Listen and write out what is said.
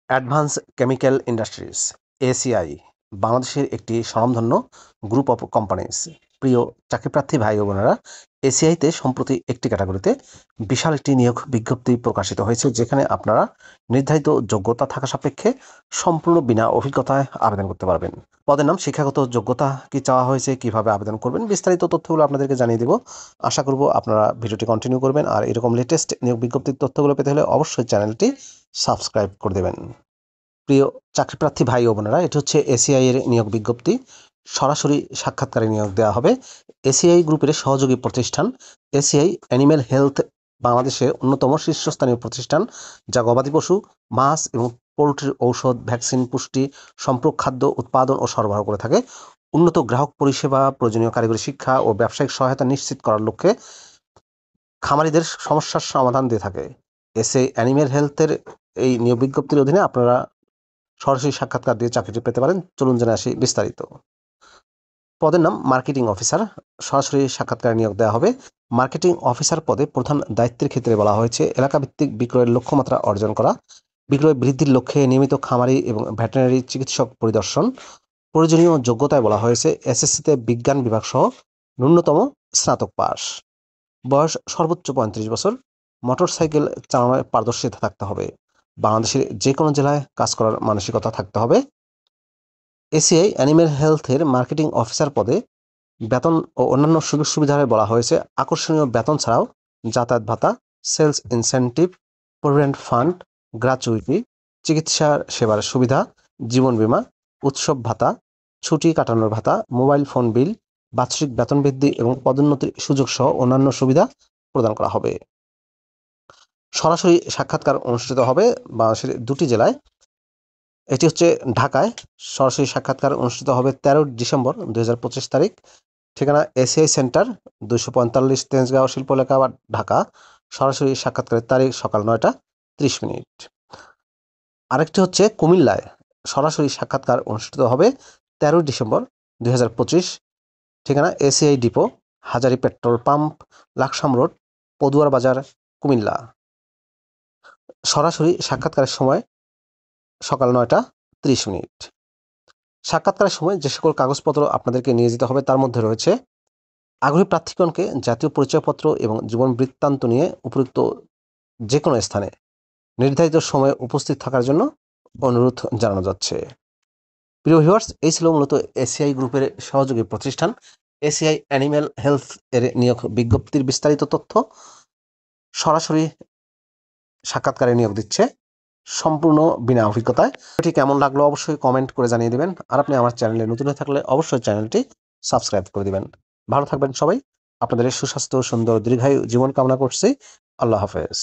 Advance chemical industries ACI বাংলাদেশের একটি স্বনামধন্য গ্রুপ অফ কোম্পানিজ। প্রিয় চাকরিপ্রার্থী ভাই ও বোনেরা, এসিআইতে সম্প্রতি একটি ক্যাটাগরিতে বিশাল একটি নিয়োগ বিজ্ঞপ্তি প্রকাশিত হয়েছে, যেখানে আপনারা নির্ধারিত যোগ্যতা থাকা সাপেক্ষে সম্পূর্ণ বিনা অভিজ্ঞতায় আবেদন করতে পারবেন। পদের নাম, শিক্ষাগত যোগ্যতা কি চাওয়া হয়েছে, কিভাবে আবেদন করবেন, বিস্তারিত তথ্যগুলো আপনাদেরকে জানিয়ে দেব। আশা করব আপনারা ভিডিওটি কন্টিনিউ করবেন, আর এরকম লেটেস্ট নিয়োগ বিজ্ঞপ্তির তথ্যগুলো পেতে হলে অবশ্যই চ্যানেলটি সাবস্ক্রাইব করে দেবেন। প্রিয় চাকরিপ্রার্থী ভাই ও বোনেরা, এটি হচ্ছে এসিআই এর নিয়োগ বিজ্ঞপ্তি। সরাসরি সাক্ষাৎকারে নিয়োগ দেওয়া হবে। এসিআই গ্রুপের সহযোগী প্রতিষ্ঠান এসিআই অ্যানিম্যাল হেলথ বাংলাদেশের অন্যতম শীর্ষস্থানীয় প্রতিষ্ঠান, যা গবাদি পশু, মাছ এবং পোল্ট্রির ঔষধ, ভ্যাকসিন, পুষ্টি সম্পর্ক খাদ্য উৎপাদন ও সরবরাহ করে থাকে। উন্নত গ্রাহক পরিষেবা, প্রয়োজনীয় কারিগরি শিক্ষা ও ব্যবসায়িক সহায়তা নিশ্চিত করার লক্ষ্যে খামারিদের সমস্যার সমাধান দিয়ে থাকে। এসিআই অ্যানিম্যাল হেলথের এই নিয়োগ বিজ্ঞপ্তির অধীনে আপনারা সরাসরি সাক্ষাৎকার দিয়ে চাকরিটি পেতে পারেন। চলুন জেনে আসি বিস্তারিত। পদের নাম মার্কেটিং অফিসার। সরাসরি সাক্ষাৎকারে নিয়োগ দেওয়া হবে। মার্কেটিং অফিসার পদে প্রধান দায়িত্বের ক্ষেত্রে বলা হয়েছে এলাকাভিত্তিক বিক্রয়ের লক্ষ্যমাত্রা অর্জন করা, বিক্রয় বৃদ্ধির লক্ষ্যে নিয়মিত খামারি এবং ভেটেরিনারি চিকিৎসক পরিদর্শন। প্রয়োজনীয় যোগ্যতায় বলা হয়েছে এসএসসিতে বিজ্ঞান বিভাগ সহ ন্যূনতম স্নাতক পাস। বয়স সর্বোচ্চ 35 বছর। মোটরসাইকেল চালানোর পারদর্শিতা থাকতে হবে। বাংলাদেশের যে কোনো জেলায় কাজ করার মানসিকতা থাকতে হবে। এসিআই অ্যানিম্যাল হেলথের মার্কেটিং অফিসার পদে বেতন ও অন্যান্য সুযোগ সুবিধায় বলা হয়েছে আকর্ষণীয় বেতন ছাড়াও যাতায়াত ভাতা, sales incentive, provident fund, gratuity, চিকিৎসা সেবার সুবিধা, জীবন বীমা, উৎসব ভাতা, ছুটি কাটানোর ভাতা, মোবাইল ফোন বিল, বার্ষিক বেতন বৃদ্ধি এবং পদোন্নতির সুযোগ সহ অন্যান্য সুবিধা প্রদান করা হবে। সরাসরি সাক্ষাৎকার অনুষ্ঠিত হবে বাংলাদেশের দুটি জেলায়। এটি হচ্ছে ঢাকায়। সরাসরি সাক্ষাৎকার অনুষ্ঠিত হবে 13 ডিসেম্বর 2025 তারিখ। ঠিকানা এসিআই সেন্টার, 245 তেজগাঁও শিল্পলেখা, ঢাকা। সরাসরি সাক্ষাৎকারের তারিখ সকাল 9টা 30 মিনিট। আরেকটি হচ্ছে কুমিল্লায়। সরাসরি সাক্ষাৎকার অনুষ্ঠিত হবে 13 ডিসেম্বর 2025। ঠিকানা এসিআই ডিপো, হাজারি পেট্রোল পাম্প, লাকসাম রোড, পদুয়ার বাজার, কুমিল্লা। সরাসরি সাক্ষাৎকারের সময় সকাল 9টা 30 মিনিট। সাক্ষাৎকারের সময় যে সকল কাগজপত্র আপনাদেরকে নিয়ে যেতে হবে তার মধ্যে রয়েছে আগ্রহী প্রার্থীগণকে জাতীয় পরিচয়পত্র এবং জীবন বৃত্তান্ত নিয়ে উপযুক্ত যে কোনো স্থানে নির্ধারিত সময়ে উপস্থিত থাকার জন্য অনুরোধ জানানো যাচ্ছে। প্রিয় ভিউয়ার্স, এই ছিল মূলত এসিআই গ্রুপের সহযোগী প্রতিষ্ঠান এসিআই অ্যানিম্যাল হেলথ এর নিয়োগ বিজ্ঞপ্তির বিস্তারিত তথ্য। সরাসরি সাক্ষাৎকারে নিয়োগ দিচ্ছে সম্পূর্ণ বিনা অভিজ্ঞতায়। এটি কেমন লাগলো অবশ্যই কমেন্ট করে জানিয়ে দেবেন, আর আপনি আমার চ্যানেলে নতুন হয়ে থাকলে অবশ্যই চ্যানেলটি সাবস্ক্রাইব করে দিবেন। ভালো থাকবেন সবাই। আপনাদের সুস্বাস্থ্য, সুন্দর, দীর্ঘায়ু জীবন কামনা করছি। আল্লাহ হাফেজ।